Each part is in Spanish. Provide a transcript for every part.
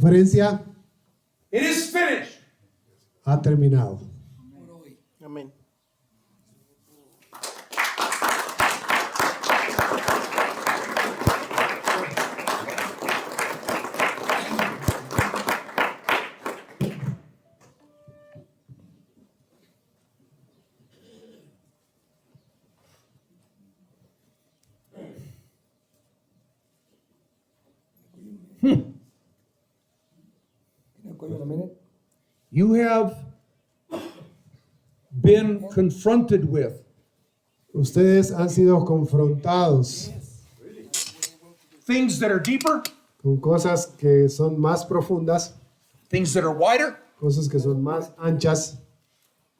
conferencia It is finished. ha terminado. Amén. You have been confronted with Ustedes han sido confrontados things that are deeper, con cosas que son más profundas, things that are wider, cosas que son más anchas,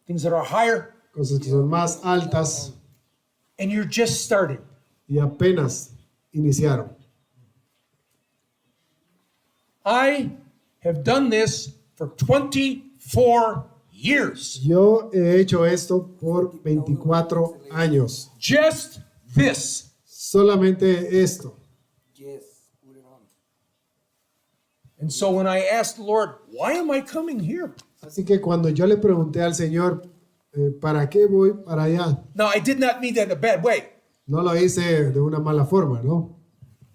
things that are higher, cosas que son más altas and you're just starting. y apenas iniciaron. I have done this for 24 years. Yo he hecho esto por 24 años. Just this. Solamente esto. And so when I asked the Lord, why am I coming here? Así que cuando yo le pregunté al Señor, ¿para qué voy para allá? Now, I did not mean that in a bad way. No lo hice de una mala forma, ¿no?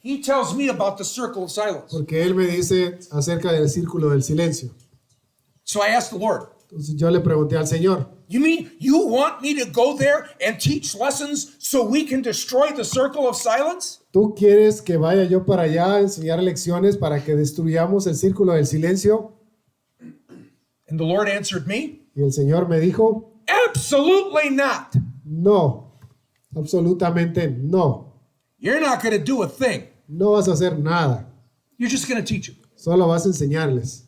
He tells me about the circle of silence. Porque Él me dice acerca del círculo del silencio. So I asked the Lord, Entonces yo le pregunté al Señor, you mean you want me to go there and teach lessons so we can destroy the circle of silence? ¿tú quieres que vaya yo para allá a enseñar lecciones para que destruyamos el círculo del silencio? And the Lord answered me, Y el Señor me dijo, absolutely not. no, absolutamente no. You're not going to do a thing. No vas a hacer nada, You're just going to teach them. solo vas a enseñarles.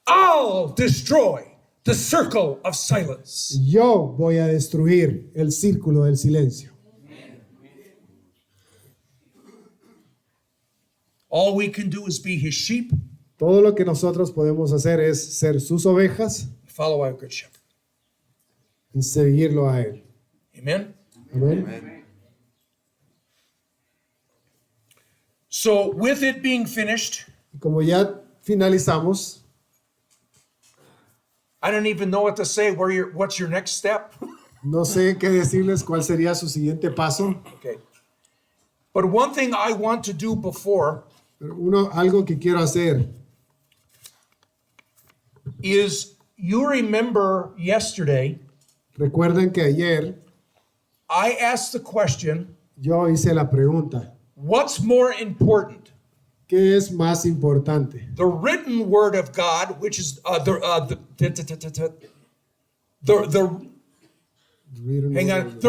I'll destroy the circle of silence. Yo voy a destruir el círculo del silencio. All we can do is be his sheep, Todo lo que nosotros podemos hacer es ser sus ovejas follow our good shepherd. y seguirlo a Él. Amen? Amén. So with it being finished, Y como ya finalizamos, I don't even know what to say. What's your next step? no sé qué decirles cuál sería su siguiente paso. Okay. But one thing I want to do before Pero algo que quiero hacer is, you remember yesterday, recuerden que ayer I asked the question, yo hice la pregunta, what's more important? ¿qué es más importante? The written word of God, which is the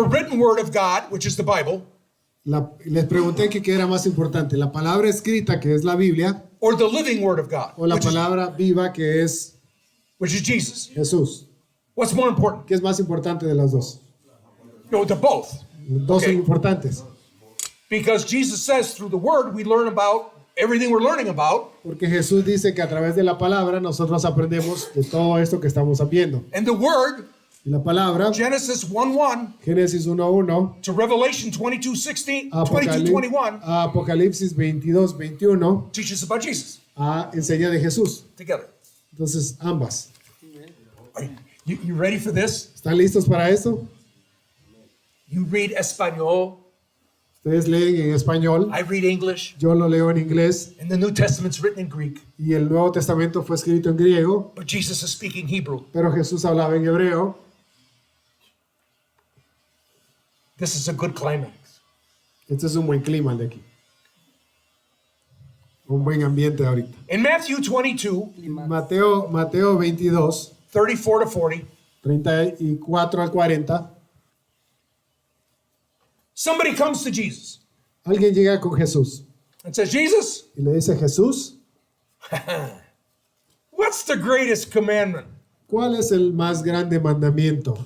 written word of God, which is the Bible, Les pregunté que qué era más importante, la palabra escrita que es la Biblia or the living word of God, o la which is palabra viva que es Jesus. Jesús. What's more important? ¿Qué es más importante de las dos? No, they're both. Dos Okay. son importantes, Because Jesus says through the word we learn about everything we're learning about, porque Jesús dice que a través de la palabra nosotros aprendemos de todo esto que estamos viendo. and the word, Y la palabra, Genesis 1:1 Génesis 1:1, to Revelation 22:21, Apocalipsis 22:21, teaches about Jesus enseña de Jesús. together. Entonces, ambas. Are you ready for this? ¿Están listos para esto? You read Espanol, Ustedes leen en español, I read English, yo lo leo en inglés and the New Testament's written in Greek, y el Nuevo Testamento fue escrito en griego, but Jesus is speaking Hebrew. pero Jesús hablaba en hebreo. This is a good climax. Este es un buen clima el de aquí. Un buen ambiente ahorita. In Matthew 22, Mateo 22, 34 to 40, 34 al 40, somebody comes to Jesus alguien llega con Jesús and says, Jesus, y le dice, Jesús, what's the greatest commandment? ¿cuál es el más grande mandamiento?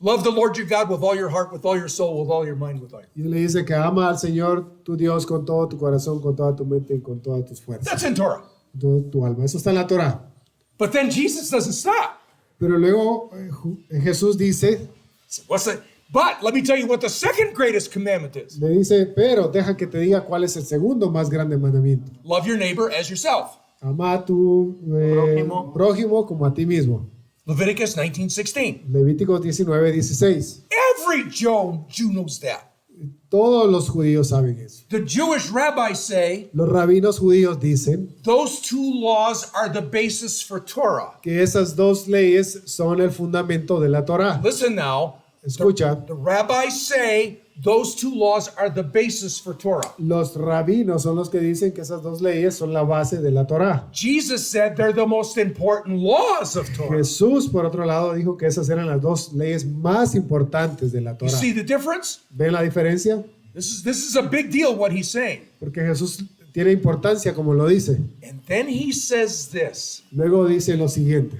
Love the Lord your God with all your heart, with all your soul, with all your mind, with all your... Y le dice que ama al Señor tu Dios con todo tu corazón, con toda tu mente y con todas tus fuerzas, That's in Torah. con toda tu alma. Eso está en la Torá. But then Jesus doesn't stop. Pero luego Jesús dice, What's the But let me tell you what the second greatest commandment is. Le dice, pero deja que te diga cuál es el segundo más grande mandamiento. Love your neighbor as yourself. Ama a tu prójimo como a ti mismo. Leviticus 19:16. Levíticos 19:16. Every Jew knows that. Todos los judíos saben eso. The Jewish rabbis say Los rabinos judíos dicen those two laws are the basis for Torah. que esas dos leyes son el fundamento de la Torá. Listen now. Escucha, The rabbis say those two laws are the basis for Torah. los rabinos son los que dicen que esas dos leyes son la base de la Torá. Jesus said they're the most important laws of Torah. Jesús, por otro lado, dijo que esas eran las dos leyes más importantes de la You Torá. see the difference? ¿Ven la diferencia? This is a big deal what he's saying. Porque Jesús tiene importancia como lo dice. And then he says this, Luego dice lo siguiente.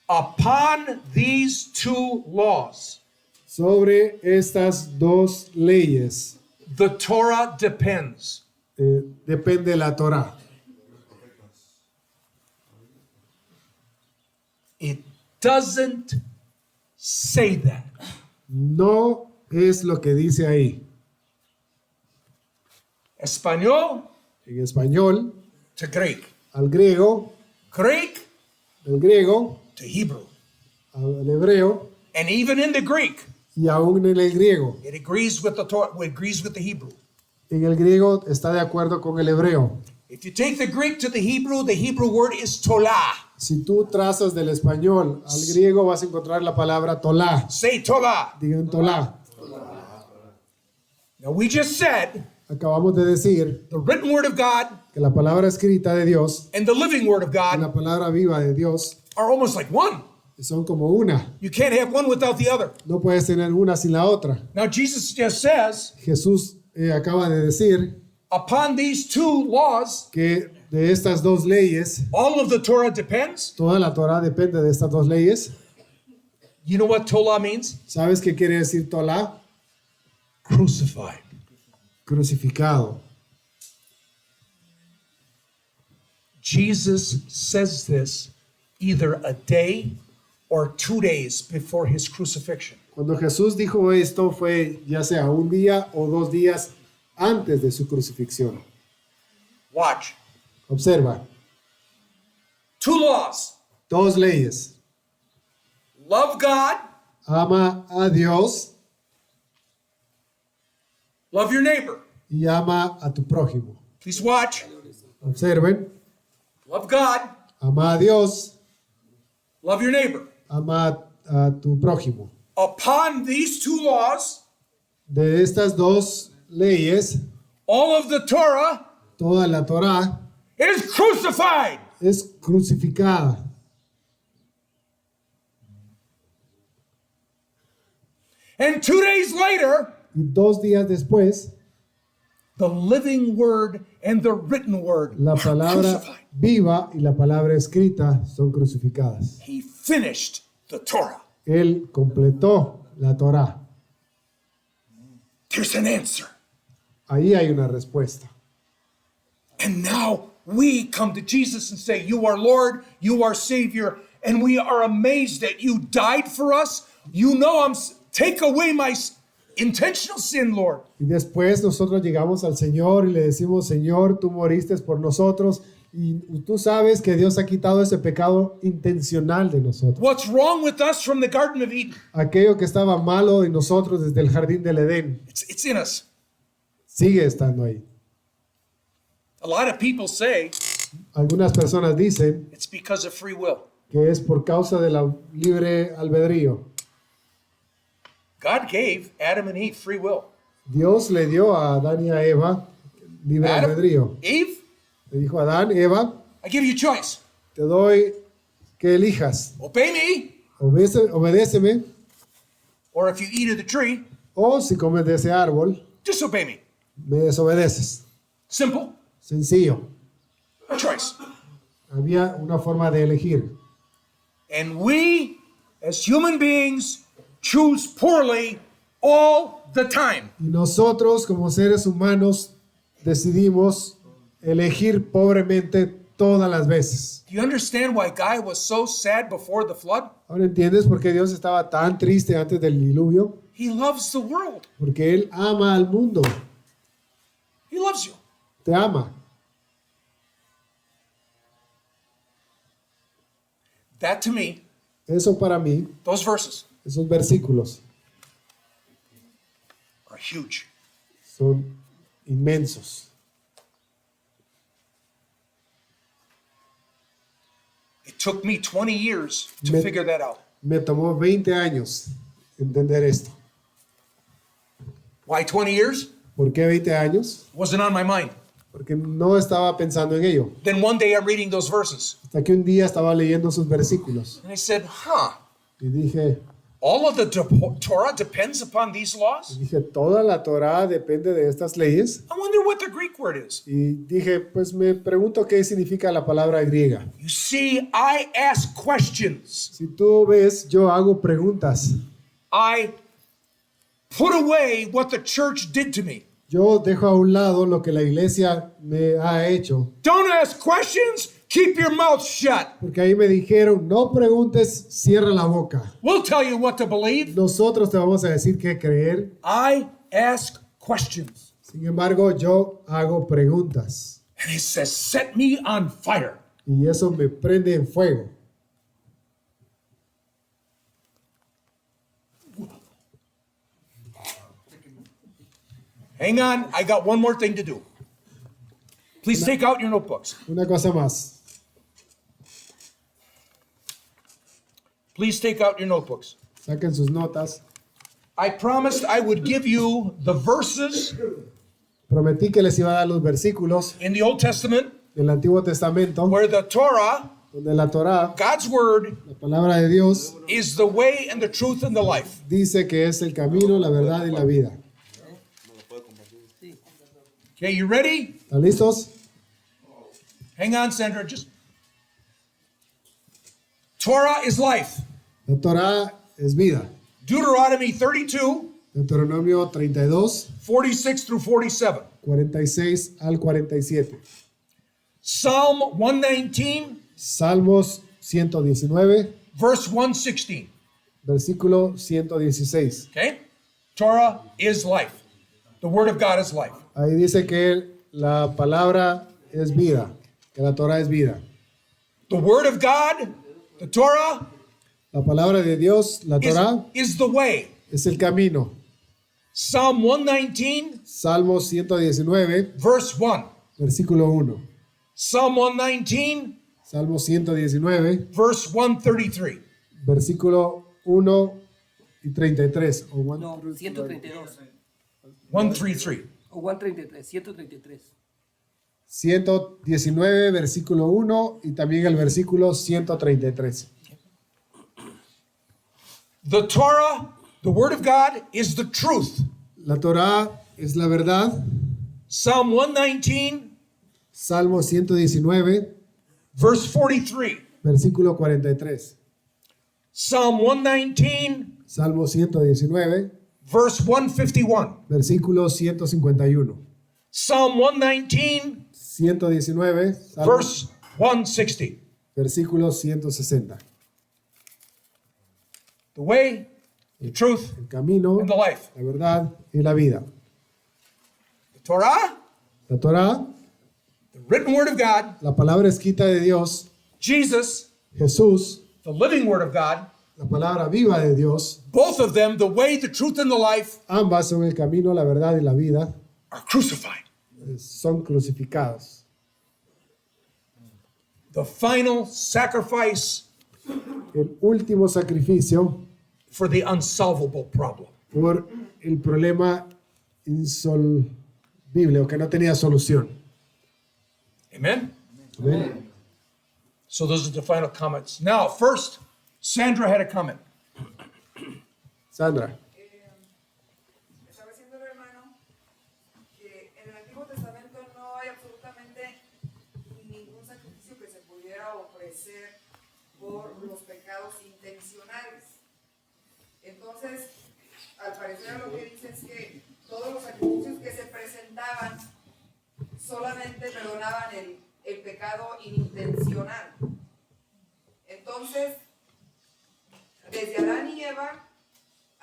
upon these two laws, Sobre estas dos leyes the Torah depends. depende la Torá. It doesn't say that. No es lo que dice ahí. Español En español, to Greek. al griego, Greek del griego, to Hebrew. al hebreo, And even in the Greek, y aún en el griego. it agrees with the Torah, it agrees with the Hebrew. En el griego está de acuerdo con el hebreo. If you take the Greek to the Hebrew word is tolah. Si tú trazas del español al griego vas a encontrar la palabra tolá. Say tolah. Digan tolá. Now we just said Acabamos de decir the written word of God que la palabra escrita de Dios and the living word of y God la palabra viva de Dios are almost like one. son como una. You can't have one without the other. No puedes tener una sin la otra. Now Jesus just says, Jesús acaba de decir upon these two laws, que de estas dos leyes, all of the Torah depends. toda la Torá depende de estas dos leyes. You know what tolah means? ¿Sabes qué quiere decir tolá? Crucified. Crucificado. Jesus says this either a day or 2 days before his crucifixion. Cuando Jesús dijo esto fue ya sea un día o 2 días antes de su crucifixión. Watch. Observa, 2 laws. dos leyes. Love God, Ama a Dios love your neighbor. y ama a tu prójimo. Please watch. Observen, Love God, ama a Dios, love your neighbor. ama a tu prójimo. Upon these 2 laws, De estas dos leyes, all of the Torah toda la Torá is crucified. es crucificada. And 2 days later, Y 2 días después, the living word and the written word la are palabra crucified. viva y la palabra escrita son crucificadas. He finished the Torah. Él completó la Torá. There's an answer. Ahí hay una respuesta. And now we come to Jesus and say, you are Lord, you are Savior, and we are amazed that you died for us. You know take away my intentional sin, Lord. Y después nosotros llegamos al Señor y le decimos, Señor, tú moriste por nosotros y tú sabes que Dios ha quitado ese pecado intencional de nosotros. What's wrong with us from the Garden of Eden? Aquello que estaba malo de nosotros desde el jardín del Edén It's in us. sigue estando ahí. A lot of people say Algunas personas dicen it's because of free will. que es por causa de la libre albedrío. God gave Adam and Eve free will. Dios le dio a Adán y a Eva libre Adam, albedrío. Eve, Le dijo a Adán, Eva, I give you choice. te doy que elijas. Obey me, Obedéceme, or if you eat of the tree, o si comes de ese árbol, disobey me. me desobedeces. Simple. Sencillo. A choice. Había una forma de elegir. And we, as human beings, choose poorly all the time. Y nosotros, como seres humanos, decidimos elegir pobremente todas las veces. Do you understand why God was so sad before the flood? Ahora entiendes por qué Dios estaba tan triste antes del diluvio. He loves the world. Porque Él ama al mundo. He loves you. Te ama. That to me, Eso para mí, those verses esos versículos are huge. son inmensos. It took me 20 years to Me- figure that out. Me tomó 20 años entender esto. Why 20 years? ¿Por qué 20 años? Wasn't on my mind. Porque no estaba pensando en ello. Then one day I'm reading those verses. Hasta que un día estaba leyendo sus versículos And I said, y dije, all of the Torah depends upon these laws? toda la Torá depende de estas leyes. I wonder what the Greek word is. Y dije, pues me pregunto qué significa la palabra griega. You see, I ask questions. Si tú ves, yo hago preguntas. I put away what the church did to me. Yo dejo a un lado lo que la iglesia me ha hecho. Don't ask questions, keep your mouth shut. Porque ahí me dijeron, no preguntes, cierra la boca. We'll tell you what to believe. Nosotros te vamos a decir qué creer. I ask questions. Sin embargo, yo hago preguntas. And it says, set me on fire. Y eso me prende en fuego. Hang on, I got one more thing to do. Please take out your notebooks. Una cosa más. Please take out your notebooks. Saquen sus notas. I promised I would give you the verses Prometí que les iba a dar los versículos in the Old Testament del Antiguo Testamento, where the Torah, donde la Torá, God's word, la palabra de Dios, is the way and the truth and the life. dice que es el camino, la verdad y la vida. Okay, you ready? ¿Están listos? Hang on, Sandra. Just Torah is life. La Torá es vida. Deuteronomy 32, Deuteronomio 32, 46 through 47. 46 al 47. Psalm 119, Salmos 119, verse 116. versículo 116. Okay? Torah is life. The word of God is life. Ahí dice que la palabra es vida, que la Torá es vida. The word of God, the Torah, La palabra de Dios, la is, Torá, is the way. es el camino. Psalm 119, Salmos 119, verse 1. versículo 1. Psalm 119, Salmo 119, verse 133. versículo 1 y 33. O one- No, 132. 133. O 133, 133. 119, versículo 1 y también el versículo 133. The Torah, the word of God, is the truth. La Torá es la verdad. Psalm 119, Salmo 119, verse 43. versículo 43. Psalm 119, Salmo 119, verse 151. versículo 151. Psalm 119, 119, Salmo- verse 160. versículo 160. The way, the truth, El camino, and the life. la verdad y la vida. The Torah, La Torá, the written word of God, la palabra escrita de Dios, Jesus, Jesús, the living word of God, la palabra viva de Dios, both of them, the way, the truth, and the life, ambas son el camino, la verdad y la vida, are crucified. son crucificados. The final sacrifice El último sacrificio for the unsolvable problem. por el problema insoluble o que no tenía solución. Amen? Amén. So those are the final comments. Now, first, Sandra had a comment. Sandra, Estaba diciendo el hermano que en el Antiguo Testamento no hay absolutamente ningún sacrificio que se pudiera ofrecer por los pecados intencionales. Entonces, al parecer lo que dice es que todos los sacrificios que se presentaban solamente perdonaban el pecado inintencional. Entonces, desde Adán y Eva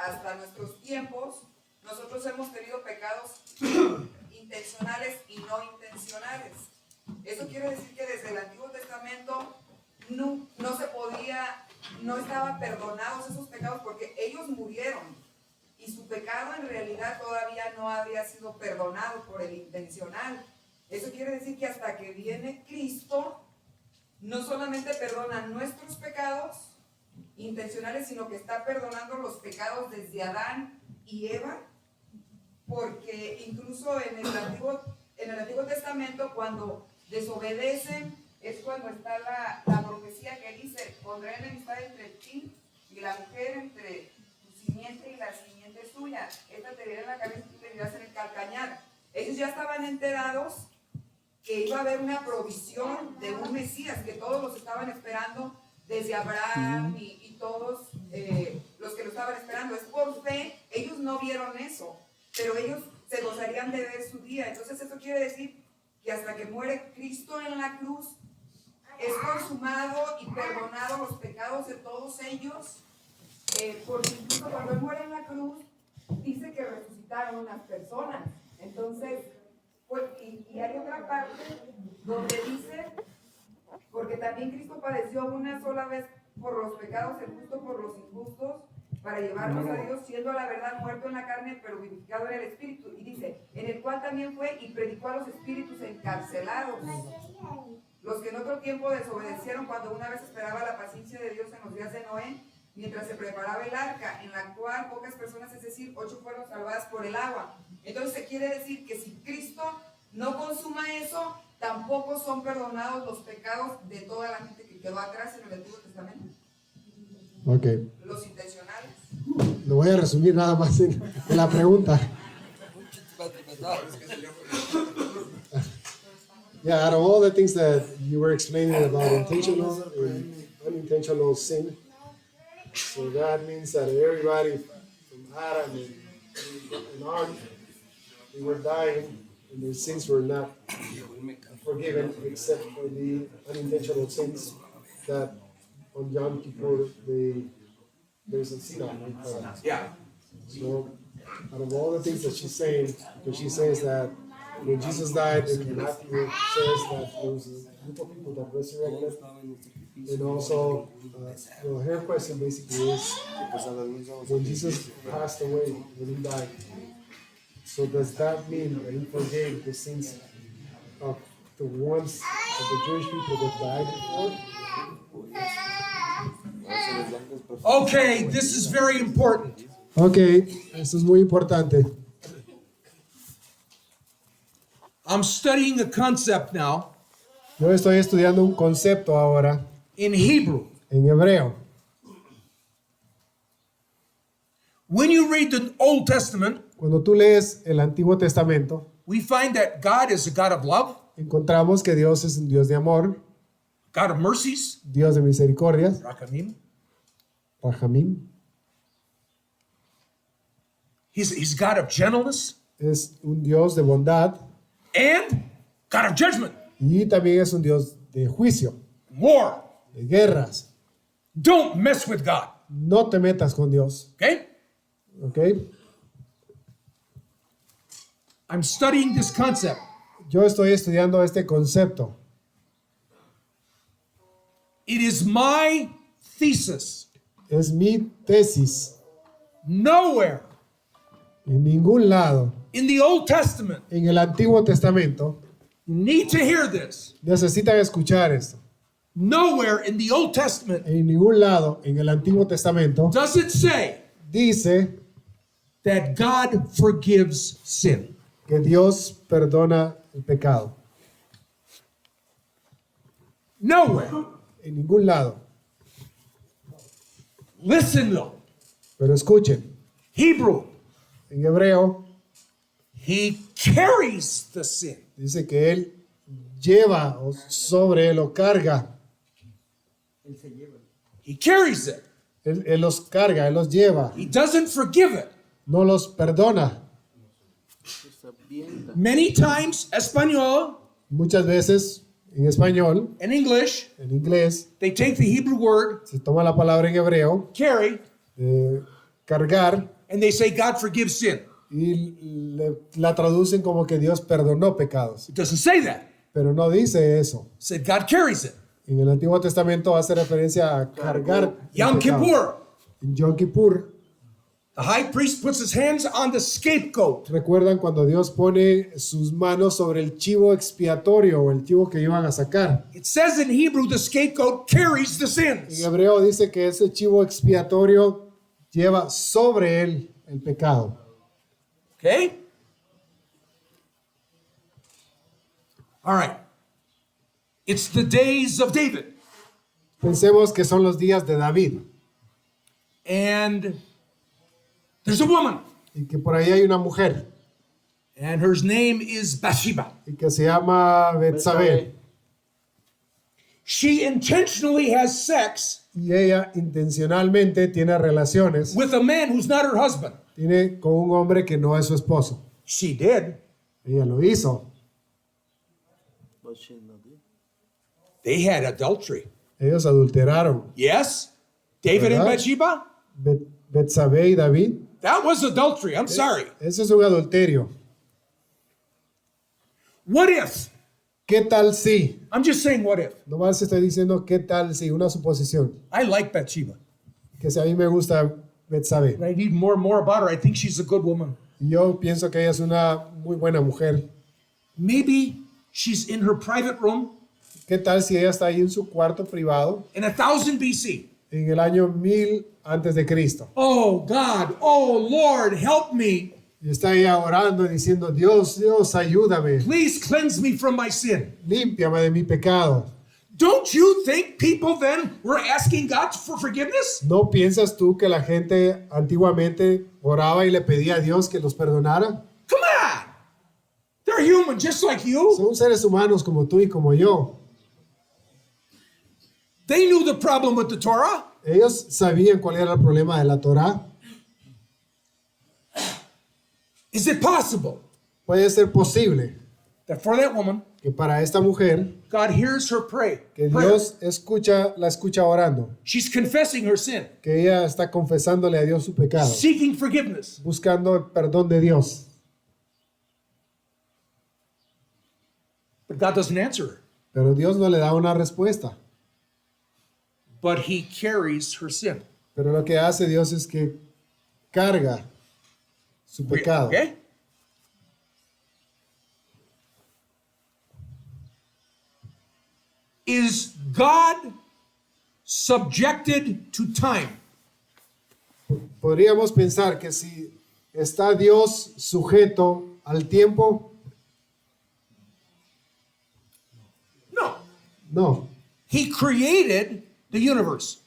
hasta nuestros tiempos, nosotros hemos tenido pecados intencionales y no intencionales. Eso quiere decir que desde el Antiguo Testamento no se podía, no estaban perdonados esos pecados porque ellos murieron y su pecado en realidad todavía no había sido perdonado por el intencional. Eso quiere decir que hasta que viene Cristo, no solamente perdona nuestros pecados intencionales, sino que está perdonando los pecados desde Adán y Eva, porque incluso en el Antiguo Testamento, cuando desobedecen, es cuando está la profecía que dice: pondré enemistad entre ti y la mujer, entre tu simiente y la simiente suya. Esta te dirá en la cabeza y tú te dirás en el calcañar. Ellos ya estaban enterados que iba a haber una provisión de un Mesías, que todos los estaban esperando, desde Abraham y todos los que lo estaban esperando. Es por fe, ellos no vieron eso, pero ellos se gozarían de ver su día. Entonces eso quiere decir que hasta que muere Cristo en la cruz, es consumado y perdonado los pecados de todos ellos, porque incluso cuando Él muere en la cruz, dice que resucitaron unas personas. Entonces, pues, y hay otra parte donde dice, porque también Cristo padeció una sola vez por los pecados, el justo por los injustos, para llevarnos a Dios, siendo a la verdad muerto en la carne, pero vivificado en el Espíritu. Y dice, en el cual también fue y predicó a los espíritus encarcelados, los que en otro tiempo desobedecieron cuando una vez esperaba la paciencia de Dios en los días de Noé, mientras se preparaba el arca, en la cual pocas personas, es decir, 8 fueron salvadas por el agua. Entonces se quiere decir que si Cristo no consuma eso, tampoco son perdonados los pecados de toda la gente que quedó atrás en el Antiguo Testamento. Ok. Los intencionales. Lo voy a resumir nada más en la pregunta. Yeah, out of all the things that you were explaining about intentional and unintentional sin, so that means that everybody from Adam and on, they were dying and their sins were not forgiven except for the unintentional sins that on Yom Kippur there's a sin on it. Yeah. So out of all the things that she's saying, because she says that when Jesus died, and Matthew says that there was a group of people that resurrected, and also her question basically is, when Jesus passed away, when he died, so does that mean that he forgave the sins of the ones of the Jewish people that died before? Okay, this is very important. Okay, esto es muy importante. I'm studying a concept now Yo estoy estudiando un concepto ahora in Hebrew. en hebreo. When you read the Old Testament, Cuando tú lees el Antiguo Testamento, we find that God is a God of love, encontramos que Dios es un Dios de amor, God of mercies, Dios de misericordias, Rakamim. Rahamim, He's God of gentleness es un Dios de bondad and God of judgment, y también es un Dios de juicio, war. de guerras. Don't mess with God, No te metas con Dios, okay? ¿ok? I'm studying this concept. Yo estoy estudiando este concepto. It is my thesis. Es mi tesis. Nowhere En ningún lado in the Old Testament, en el Antiguo Testamento you need to hear this. necesitan escuchar esto. Nowhere in the Old Testament En ningún lado en el Antiguo Testamento does it say dice that God forgives sin. que Dios perdona el pecado. Nowhere. En ningún lado. Listen though. Pero escuchen, Hebrew, en hebreo he carries the sin. dice que Él lleva o sobre Él o carga. He carries it. Él los carga, Él los lleva. He doesn't forgive it. No los perdona. Many times, Espanol Muchas veces en español, and English, en inglés, they take the Hebrew word se toma la palabra en hebreo, carry, cargar and they say God forgives sin. y la traducen como que Dios perdonó pecados. It doesn't say that. Pero no dice eso. It said God carries it. En el Antiguo Testamento hace referencia a cargar. el Yom pecado. Kippur, En Yom Kippur, the high priest puts his hands on the scapegoat. recuerdan cuando Dios pone sus manos sobre el chivo expiatorio o el chivo que iban a sacar. It says in Hebrew the scapegoat carries the En sins. hebreo dice que ese chivo expiatorio lleva sobre él el pecado. Okay? All right. It's the days of David. Pensemos que son los días de David And there's a woman. y que por ahí hay una mujer And her name is Bathsheba. y que se llama Betsabé She intentionally has sex y ella intencionalmente tiene relaciones, with a man who's not her husband. tiene con un hombre que no es su esposo. She did. Ella lo hizo. They had adultery. Ellos adulteraron. Yes? David and ¿Verdad? Bathsheba? Betsabé y David. That was adultery. I'm sorry. Ese es un adulterio. What if? ¿Qué tal si? I'm just saying what if. Nomás estoy diciendo qué tal si, una suposición. I like Bathsheba. Que si a mí me gusta Betsabé. And I need more and more about her. I think she's a good woman. Yo pienso que ella es una muy buena mujer. Maybe she's in her private room ¿Qué tal si ella está ahí en su cuarto privado in 1000 BC. en el año 1000 antes de Cristo? Oh God, oh Lord, help me. Y está ella orando y diciendo, Dios, Dios, ayúdame. Please cleanse me from my sin. Límpiame de mi pecado. Don't you think people then were asking God for forgiveness? ¿No piensas tú que la gente antiguamente oraba y le pedía a Dios que los perdonara? Come on. They're human just like you. Son seres humanos como tú y como yo. They knew the problem with the Torah. Ellos sabían cuál era el problema de la Torá. Is it possible Puede ser posible that for that woman, que para esta mujer, God hears her prayer? que Dios la escucha orando, She's confessing her sin, que ella está confesándole a Dios su pecado, seeking forgiveness. buscando el perdón de Dios. But God doesn't answer her. Pero Dios no le da una respuesta. But he carries her sin. Pero lo que hace Dios es que carga su pecado. Okay? Is God subjected to time? Podríamos pensar que si está Dios sujeto al tiempo, No. no. He created the universe.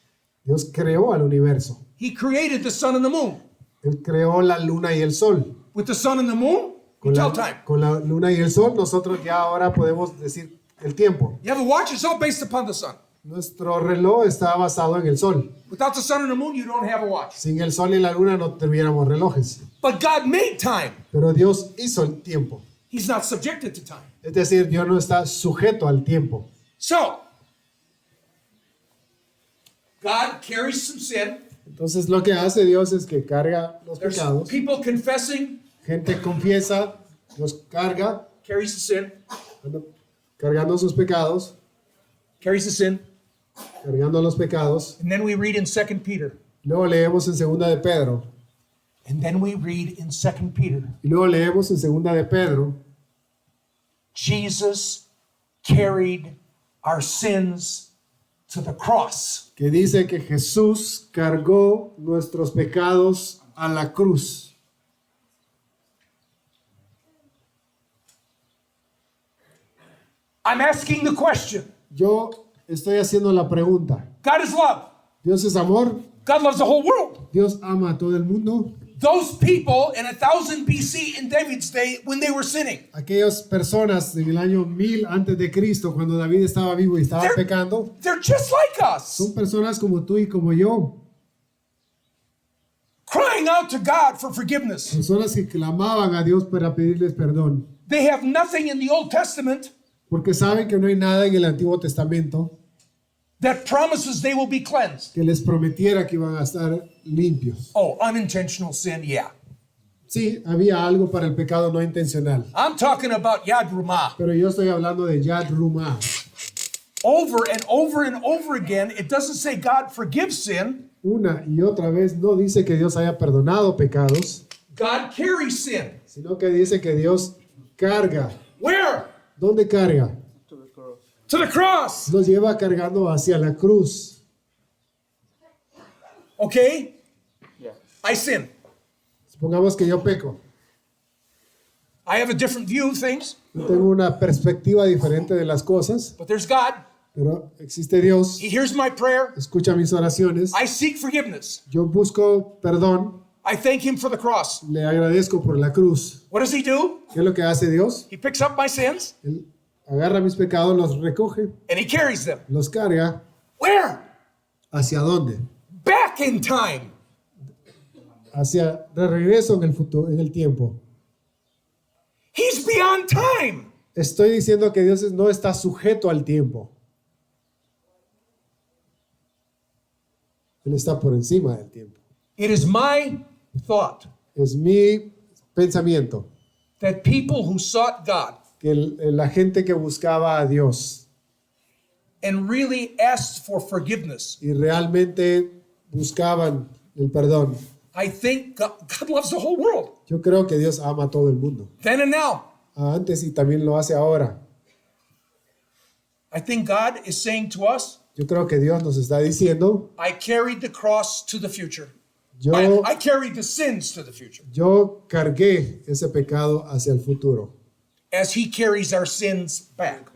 Dios creó al universo. He created the sun and the moon. Él creó la luna y el sol. With the sun and the moon, you tell time. Con la luna y el sol, nosotros ya ahora podemos decir el tiempo. You have a watch, it's all based upon the sun. Nuestro reloj está basado en el sol. Without the sun and the moon, you don't have a watch. Sin el sol y la luna no tuviéramos relojes. But God made time. Pero Dios hizo el tiempo. He's not subjected to time. Es decir, Dios no está sujeto al tiempo. So, God carries some sin. Entonces lo que hace Dios es que carga los There's pecados. people confessing, Gente confiesa, los carga, carries the sin, cargando sus pecados, carries the sin. cargando los pecados. And then we read in 2 Peter. Luego leemos en Segunda de Pedro. And then we read in 2 Peter. Y luego leemos en Segunda de Pedro. Jesus carried our sins to the cross. Que dice que Jesús cargó nuestros pecados a la cruz. I'm asking the question. Yo estoy haciendo la pregunta. God is love. ¿Dios es amor? God loves the whole world. ¿Dios ama a todo el mundo? Those people in 1000 BC in David's day when they were sinning, Aquellas personas en el año 1000 antes de Cristo, cuando David estaba vivo y estaba They're- pecando, they're just like us, son personas como tú y como yo. crying out to God for forgiveness. Personas que clamaban a Dios para pedirles perdón. They have nothing in the Old Testament Porque saben que no hay nada en el Antiguo Testamento that promises they will be cleansed. que les prometiera que iban a estar limpios. Oh, unintentional sin, yeah. Sí, había algo para el pecado no intencional, I'm talking about Yad Rumah. pero yo estoy hablando de Yad Rumah. Over and over and over again, it doesn't say God forgives sin. Una y otra vez no dice que Dios haya perdonado pecados, God carries sin. sino que dice que Dios carga. Where? ¿Dónde carga? To the cross. Nos lleva cargando hacia la cruz. Okay? I sin. Supongamos que yo peco. I have a different view of things, Yo tengo una perspectiva diferente de las cosas, but there's God. pero existe Dios. He hears my prayer. Escucha mis oraciones. I seek forgiveness. Yo busco perdón. I thank Him for the cross. Le agradezco por la cruz. What does He do? ¿Qué es lo que hace Dios? He picks up my sins Él agarra mis pecados, los recoge, and He carries them. los carga. Where? ¿Hacia dónde? Back in time. Hacia de regreso en el futuro, en el tiempo. He's beyond time. Estoy diciendo que Dios no está sujeto al tiempo. Él está por encima del tiempo. It is my thought Es mi pensamiento that people who sought God que la gente que buscaba a Dios and really asked for forgiveness, y realmente buscaban el perdón. I think God loves the whole world. Yo creo que Dios ama a todo el mundo. Then and now. Antes y también lo hace ahora. I think God is saying to us, Yo creo que Dios nos está diciendo, I carried the cross to the future. yo, I carried the sins to the future yo cargué ese pecado hacia el futuro. as He carries our sins back.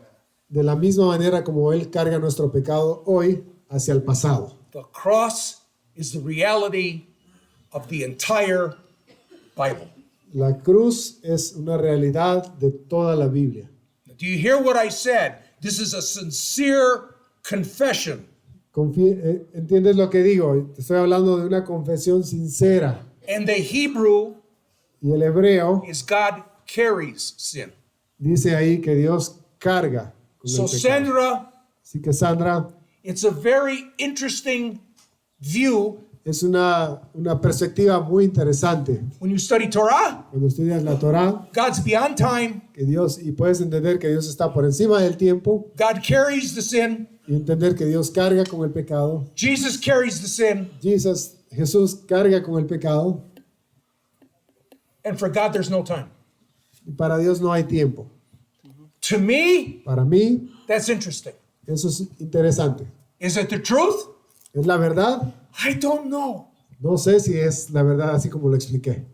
De la misma manera como Él carga nuestro pecado hoy hacia el pasado. The cross is the reality of the entire Bible. La cruz es una realidad de toda la Biblia. Do you hear what I said? This is a sincere confession. ¿Entiendes lo que digo? Te estoy hablando de una confesión sincera. And the Hebrew Y el hebreo is God carries sin. dice ahí que Dios carga con So el pecado. Sandra, Así que Sandra, it's a very interesting view es una perspectiva muy interesante. when you study Torah. Cuando estudias la Torá, God's beyond time. que Dios, y puedes entender que Dios está por encima del tiempo, God carries the sin. y entender que Dios carga con el pecado. Jesus carries the sin. Jesús carga con el pecado, And for God, there's no time. y para Dios no hay tiempo. To me, Para mí, that's interesting. eso es interesante. Is it the truth? ¿Es la verdad? I don't know. No sé si es la verdad así como lo expliqué,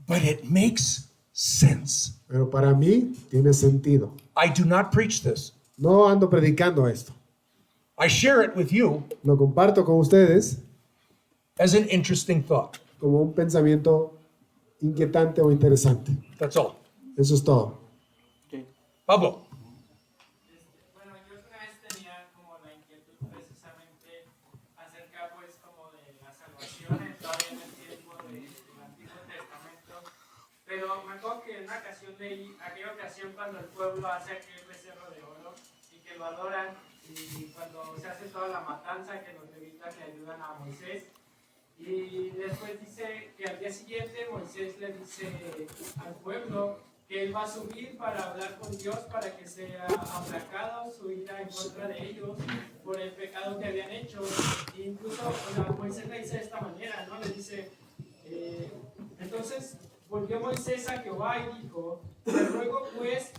But it makes sense. pero para mí tiene sentido. I do not preach this. No ando predicando esto. I share it with you Lo comparto con ustedes as an interesting thought. como un pensamiento inquietante o interesante. That's all. Eso es todo. Pablo. Bueno, yo otra vez tenía como la inquietud precisamente acerca pues como de la salvación todavía en el tiempo del Antiguo Testamento, pero me acuerdo que en una ocasión leí aquella ocasión cuando el pueblo hace aquel becerro de oro y que lo adoran, y cuando se hace toda la matanza que los levitas le ayudan a Moisés, y después dice que al día siguiente Moisés le dice al pueblo que él va a subir para hablar con Dios para que sea aplacado su ira en contra de ellos por el pecado que habían hecho. E incluso Moisés le dice de esta manera, ¿no? Le dice, entonces volvió Moisés a Jehová y dijo, te ruego pues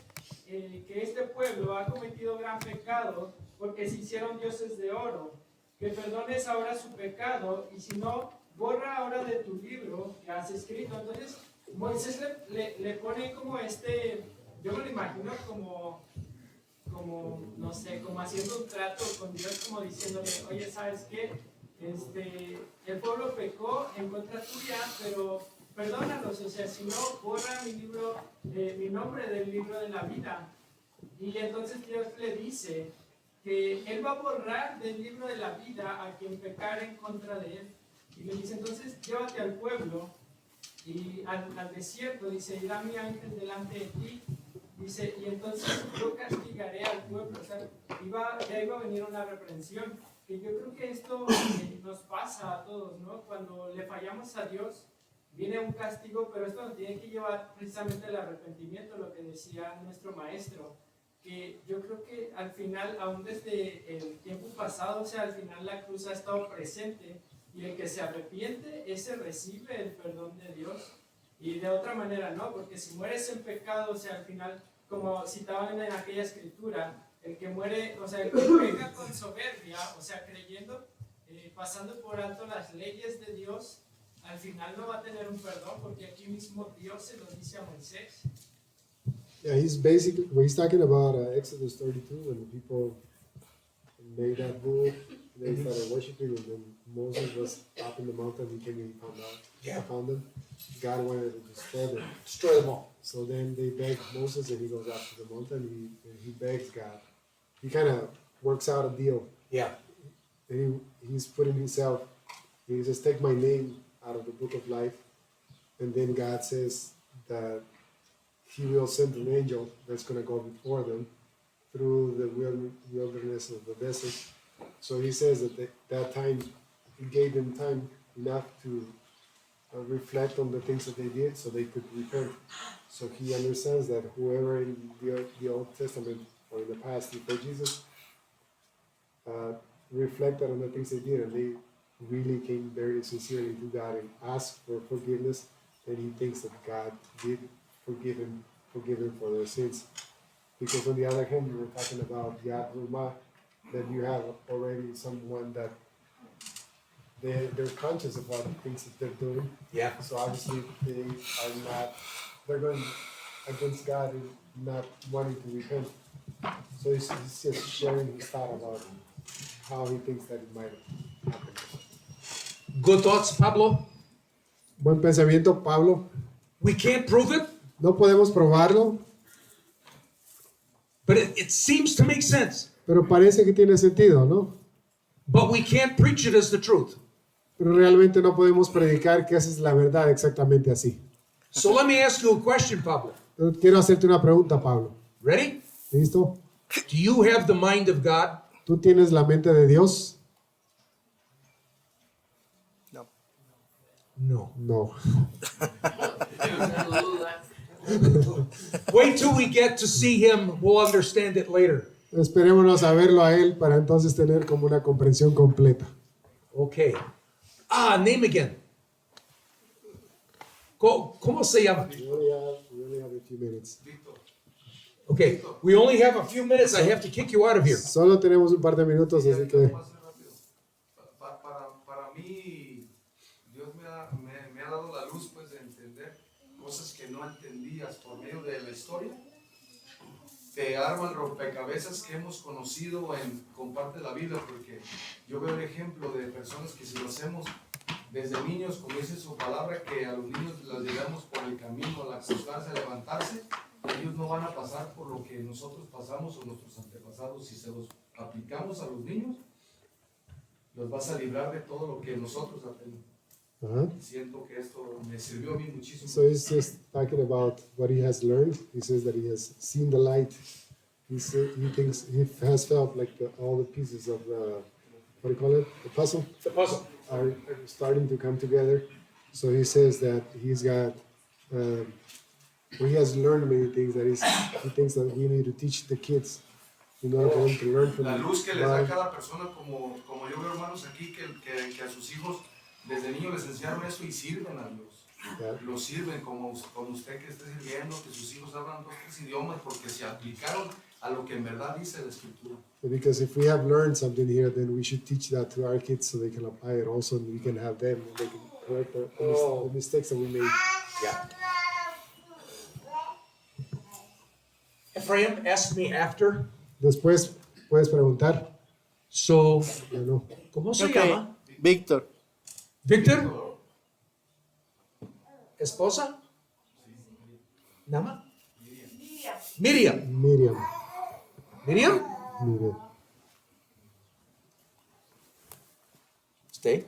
que este pueblo ha cometido gran pecado porque se hicieron dioses de oro, que perdones ahora su pecado y si no, borra ahora de tu libro que has escrito. Entonces Moisés le pone como yo me lo imagino como, no sé, como haciendo un trato con Dios, como diciéndole, oye, ¿sabes qué? El pueblo pecó en contra tuya, pero perdónalos, o sea, si no, borra mi nombre del libro de la vida. Y entonces Dios le dice que Él va a borrar del libro de la vida a quien pecare en contra de Él. Y le dice, entonces llévate al pueblo y al desierto, dice, irá mi ángel delante de ti, Dice, y entonces yo castigaré al pueblo. O sea, ya iba a venir una reprensión. Que yo creo que esto nos pasa a todos, ¿no? Cuando le fallamos a Dios, viene un castigo, pero esto nos tiene que llevar precisamente al arrepentimiento, lo que decía nuestro maestro. Que yo creo que al final, aún desde el tiempo pasado, o sea, al final la cruz ha estado presente y el que se arrepiente, ese recibe el perdón de Dios. Y de otra manera no, porque si mueres en pecado, o sea, al final, como citaban en aquella escritura, el que muere, o sea, el que peca con soberbia, o sea, creyendo, pasando por alto las leyes de Dios, al final no va a tener un perdón, porque aquí mismo Dios se lo dice a Moisés. Yeah, he's talking about Exodus 32 when the people made that bull, they started worshiping, and then Moses was up in the mountain. He came and he found out, found them. God wanted to destroy them all. So then they begged Moses, and he goes up to the mountain. He begs God. He kind of works out a deal. Yeah. And he's putting himself. He says, "Take my name out of the book of life," and then God says that He will send an angel that's going to go before them through the wilderness of the desert. So he says that that time, he gave them time enough to reflect on the things that they did so they could repent. So he understands that whoever in the Old Testament or in the past before Jesus reflected on the things they did, and they really came very sincerely to God and asked for forgiveness, and he thinks that God did forgive him for their sins. Because on the other hand, you were talking about Yad Rumah, that you have already someone that they're conscious about the things that they're doing. Yeah. So obviously they're going against God and not wanting to repent. So he's just sharing his thought about how he thinks that it might happen. Good thoughts, Pablo. Buen pensamiento, Pablo. We can't prove it, No podemos probarlo, but it seems to make sense. pero parece que tiene sentido, ¿no? But we can't preach it as the truth. Pero realmente no podemos predicar que esa es la verdad exactamente así. So let me ask you a question, Pablo. Pero quiero hacerte una pregunta, Pablo. Ready? ¿Listo? Do you have the mind of God? ¿Tú tienes la mente de Dios? No. No. Wait till we get to see him. We'll understand it later. Esperémonos a verlo a él para entonces tener como una comprensión completa. Okay. Name again. ¿Cómo se llama? We only have a few minutes. Okay. We only have a few minutes. I have to kick you out of here. Solo tenemos un par de minutos, así que Para mí, Dios me ha dado la luz pues de entender cosas que no entendías por medio de la historia. Te arma el rompecabezas que hemos conocido con parte de la Biblia, porque yo veo el ejemplo de personas que si lo hacemos desde niños, como dice su palabra, que a los niños los llevamos por el camino, a la constancia, a levantarse, ellos no van a pasar por lo que nosotros pasamos o nuestros antepasados. Si se los aplicamos a los niños, los vas a librar de todo lo que nosotros aprendimos. Siento que esto me sirvió a mí muchísimo. So he's just talking about what he has learned. He says that he has seen the light. He thinks he has felt like all the pieces of the, what do you call it? The puzzle? The puzzle. Are starting to come together. So he says that he's got, he has learned many things that he thinks that we need to teach the kids in order for them to learn from La luz que les da God. cada persona, como yo veo hermanos aquí que a sus hijos desde niños les enseñaron eso y sirven a Dios. Yeah. Lo sirven como usted que esté sirviendo, que sus hijos hablan 2-3 idiomas porque se aplicaron a lo que en verdad dice la Escritura. Because if we have learned something here, then we should teach that to our kids so they can apply it also, and we can have them, and they can correct the mistakes that we made. Yeah. Ephraim asked me after. Después puedes preguntar, So, ya no. ¿cómo se Okay. llama? Víctor. Victor? ¿Esposa? ¿Nama? Miriam. Miriam. Miriam? Miriam. Stay.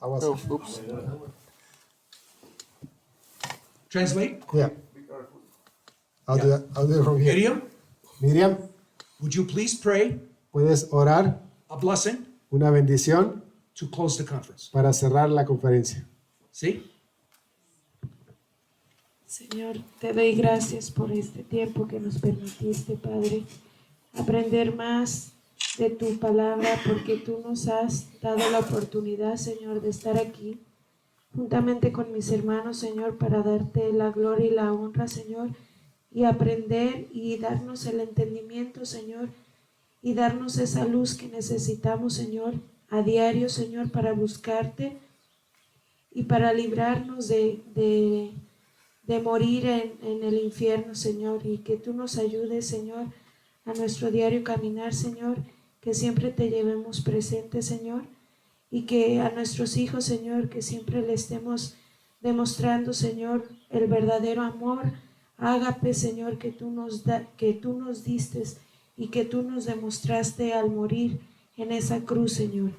I was. Oops. Translate. Yeah. I'll do that. I'll do it from here. Miriam, Miriam, would you please pray puedes orar a blessing una bendición to close the conference? para cerrar la conferencia. ¿Sí? Señor, te doy gracias por este tiempo que nos permitiste, Padre, aprender más de tu palabra, porque tú nos has dado la oportunidad, Señor, de estar aquí juntamente con mis hermanos, Señor, para darte la gloria y la honra, Señor, y aprender y darnos el entendimiento, Señor, y darnos esa luz que necesitamos, Señor, a diario, Señor, para buscarte y para librarnos de morir en el infierno, Señor, y que tú nos ayudes, Señor, a nuestro diario caminar, Señor, que siempre te llevemos presente, Señor, y que a nuestros hijos, Señor, que siempre le estemos demostrando, Señor, el verdadero amor, ágape, Señor, que tú nos diste y que tú nos demostraste al morir en esa cruz, Señor.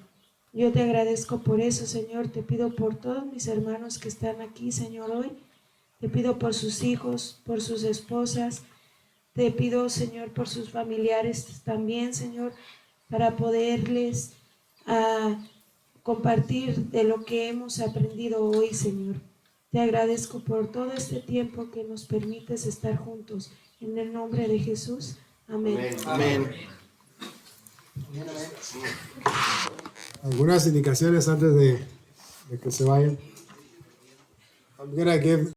Yo te agradezco por eso, Señor, te pido por todos mis hermanos que están aquí, Señor, hoy. Te pido por sus hijos, por sus esposas. Te pido, Señor, por sus familiares también, Señor, para poderles compartir de lo que hemos aprendido hoy, Señor. Te agradezco por todo este tiempo que nos permites estar juntos. En el nombre de Jesús. Amén. Amén. Algunas indicaciones antes de que se vayan. I'm gonna give